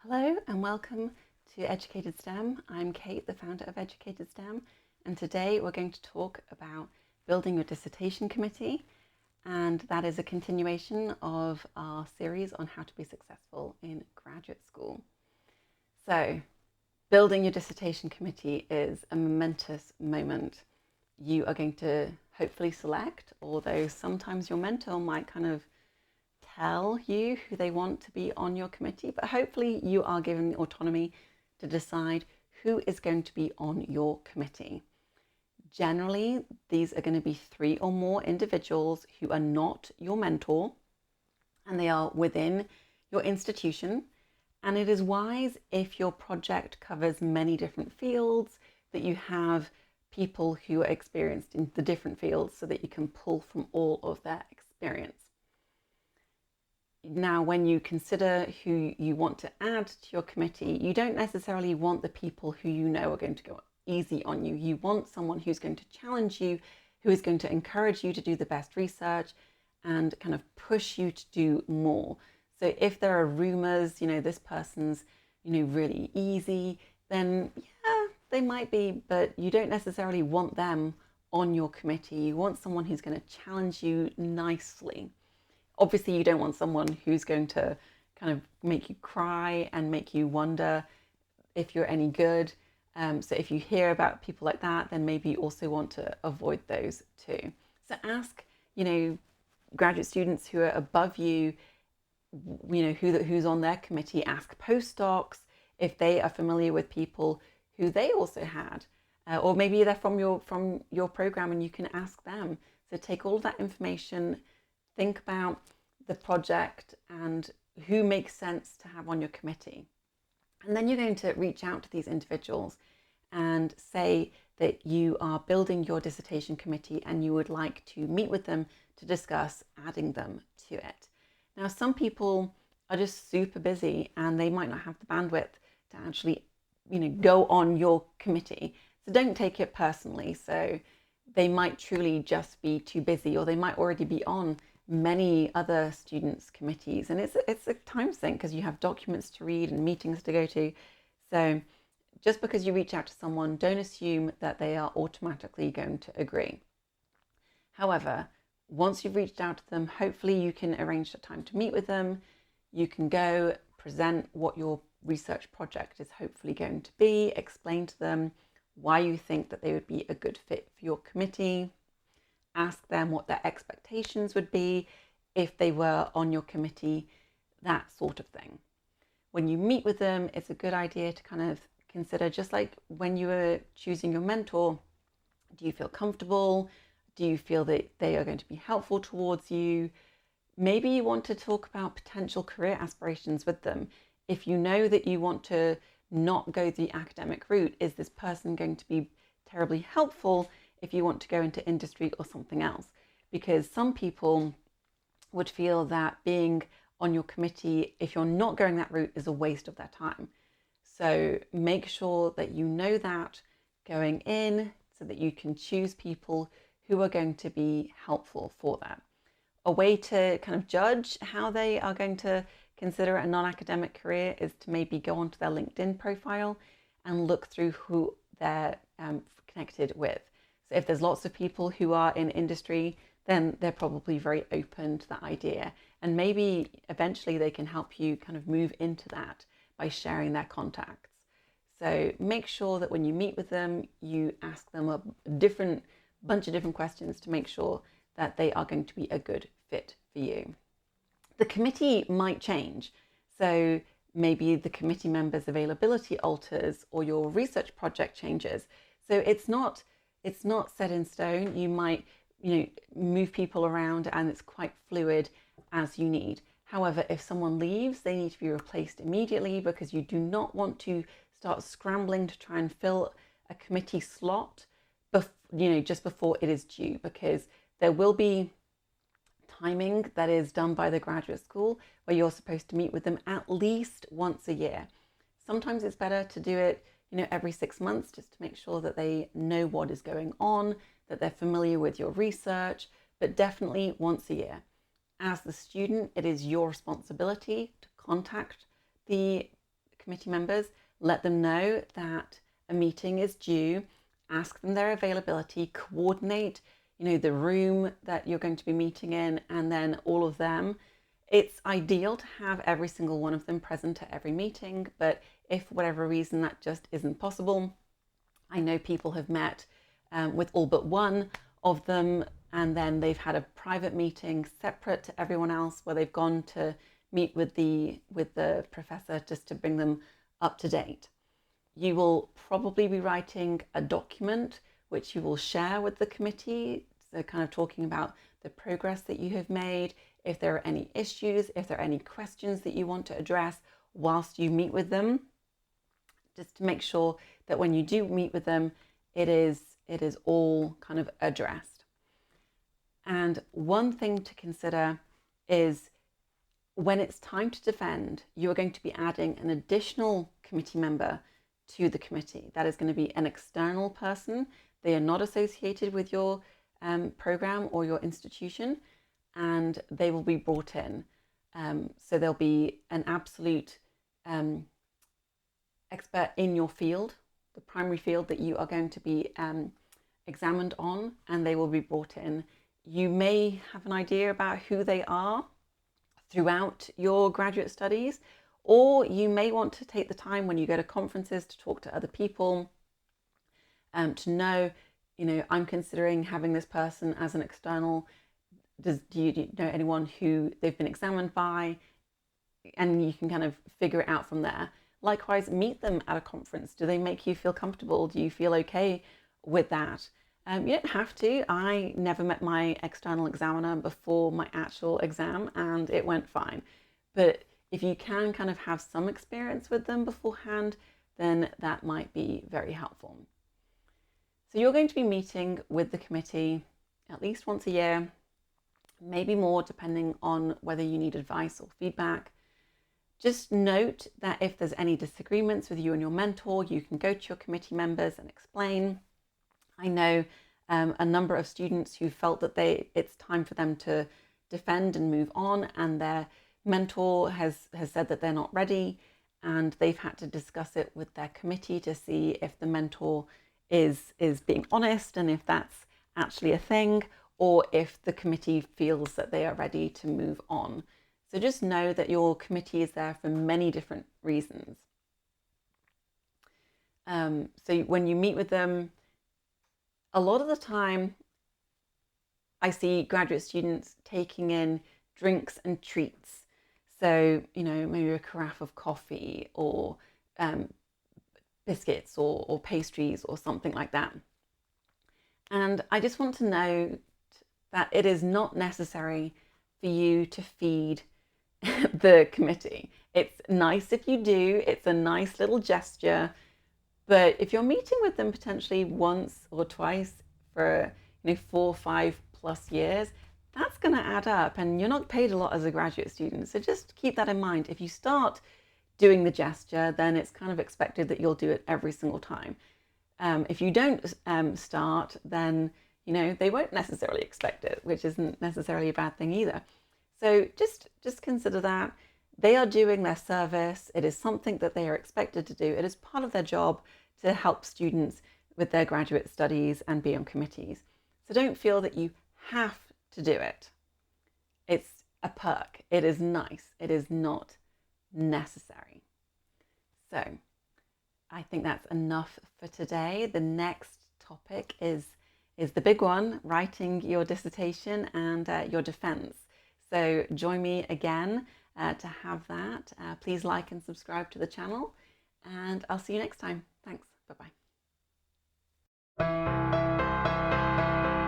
Hello and welcome to Educated STEM. I'm Kate, the founder of Educated STEM, and today we're going to talk about building your dissertation committee, and that is a continuation of our series on how to be successful in graduate school. So, building your dissertation committee is a momentous moment. You are going to hopefully select, although sometimes your mentor might kind of tell you who they want to be on your committee, but hopefully you are given autonomy to decide who is going to be on your committee. Generally, these are going to be 3 or more individuals who are not your mentor, and they are within your institution. And it is wise, if your project covers many different fields, that you have people who are experienced in the different fields so that you can pull from all of their experience. Now, when you consider who you want to add to your committee, you don't necessarily want the people who you know are going to go easy on you. You want someone who's going to challenge you, who is going to encourage you to do the best research and kind of push you to do more. So if there are rumors, this person's, really easy, then yeah, they might be, but you don't necessarily want them on your committee. You want someone who's going to challenge you nicely. Obviously, you don't want someone who's going to kind of make you cry and make you wonder if you're any good. So if you hear about people like that, then maybe you also want to avoid those too. So ask, graduate students who are above you, who's on their committee. Ask postdocs if they are familiar with people who they also had, or maybe they're from your program and you can ask them. So take all of that information. Think about the project and who makes sense to have on your committee. And then you're going to reach out to these individuals and say that you are building your dissertation committee and you would like to meet with them to discuss adding them to it. Now, some people are just super busy and they might not have the bandwidth to actually, go on your committee. So don't take it personally. So they might truly just be too busy, or they might already be on many other students' committees, and it's a time sink because you have documents to read and meetings to go to. So just because you reach out to someone, don't assume that they are automatically going to agree. However, once you've reached out to them, hopefully you can arrange a time to meet with them. You can go present what your research project is hopefully going to be, explain to them why you think that they would be a good fit for your committee. Ask them what their expectations would be if they were on your committee, that sort of thing. When you meet with them, it's a good idea to kind of consider, just like when you were choosing your mentor, do you feel comfortable? Do you feel that they are going to be helpful towards you? Maybe you want to talk about potential career aspirations with them. If you know that you want to not go the academic route, is this person going to be terribly helpful if you want to go into industry or something else? Because some people would feel that being on your committee, if you're not going that route, is a waste of their time. So make sure that you know that going in so that you can choose people who are going to be helpful for that. A way to kind of judge how they are going to consider a non-academic career is to maybe go onto their LinkedIn profile and look through who they're connected with. So if there's lots of people who are in industry, then they're probably very open to that idea. And maybe eventually they can help you kind of move into that by sharing their contacts. So make sure that when you meet with them, you ask them a bunch of different questions to make sure that they are going to be a good fit for you. The committee might change. So maybe the committee members' availability alters or your research project changes. So it's not set in stone. You might, move people around and it's quite fluid as you need. However, if someone leaves, they need to be replaced immediately, because you do not want to start scrambling to try and fill a committee slot, just before it is due, because there will be timing that is done by the graduate school where you're supposed to meet with them at least once a year. Sometimes it's better to do it, every 6 months, just to make sure that they know what is going on, that they're familiar with your research, but definitely once a year. As the student, it is your responsibility to contact the committee members, let them know that a meeting is due, ask them their availability, coordinate, the room that you're going to be meeting in, and then all of them. It's ideal to have every single one of them present at every meeting, but if for whatever reason that just isn't possible, I know people have met with all but one of them, and then they've had a private meeting separate to everyone else where they've gone to meet with the professor just to bring them up to date. You will probably be writing a document which you will share with the committee, so kind of talking about the progress that you have made, if there are any issues, if there are any questions that you want to address whilst you meet with them, just to make sure that when you do meet with them, it is all kind of addressed. And one thing to consider is when it's time to defend, you're going to be adding an additional committee member to the committee. That is going to be an external person. They are not associated with your program or your institution, and they will be brought in. So they'll be an absolute expert in your field, the primary field that you are going to be examined on, and they will be brought in. You may have an idea about who they are throughout your graduate studies, or you may want to take the time when you go to conferences to talk to other people, to know, I'm considering having this person as an external. Do you know anyone who they've been examined by? And you can kind of figure it out from there. Likewise, meet them at a conference. Do they make you feel comfortable? Do you feel okay with that? You don't have to. I never met my external examiner before my actual exam, and it went fine. But if you can kind of have some experience with them beforehand, then that might be very helpful. So you're going to be meeting with the committee at least once a year, maybe more depending on whether you need advice or feedback. Just note that if there's any disagreements with you and your mentor, you can go to your committee members and explain. I know a number of students who felt that it's time for them to defend and move on, and their mentor has said that they're not ready, and they've had to discuss it with their committee to see if the mentor is being honest and if that's actually a thing, or if the committee feels that they are ready to move on. So just know that your committee is there for many different reasons. So when you meet with them, a lot of the time I see graduate students taking in drinks and treats. So, maybe a carafe of coffee or biscuits or pastries or something like that. And I just want to note that it is not necessary for you to feed the committee. It's nice if you do, it's a nice little gesture, but if you're meeting with them potentially once or twice for 4, 5+ years, that's going to add up, and you're not paid a lot as a graduate student. So just keep that in mind. If you start doing the gesture, then it's kind of expected that you'll do it every single time. If you don't start, then they won't necessarily expect it, which isn't necessarily a bad thing either. So just consider that they are doing their service. It is something that they are expected to do. It is part of their job to help students with their graduate studies and be on committees. So don't feel that you have to do it. It's a perk. It is nice. It is not necessary. So I think that's enough for today. The next topic is the big one, writing your dissertation and your defense. So join me again to have that. Please like and subscribe to the channel, and I'll see you next time. Thanks. Bye-bye.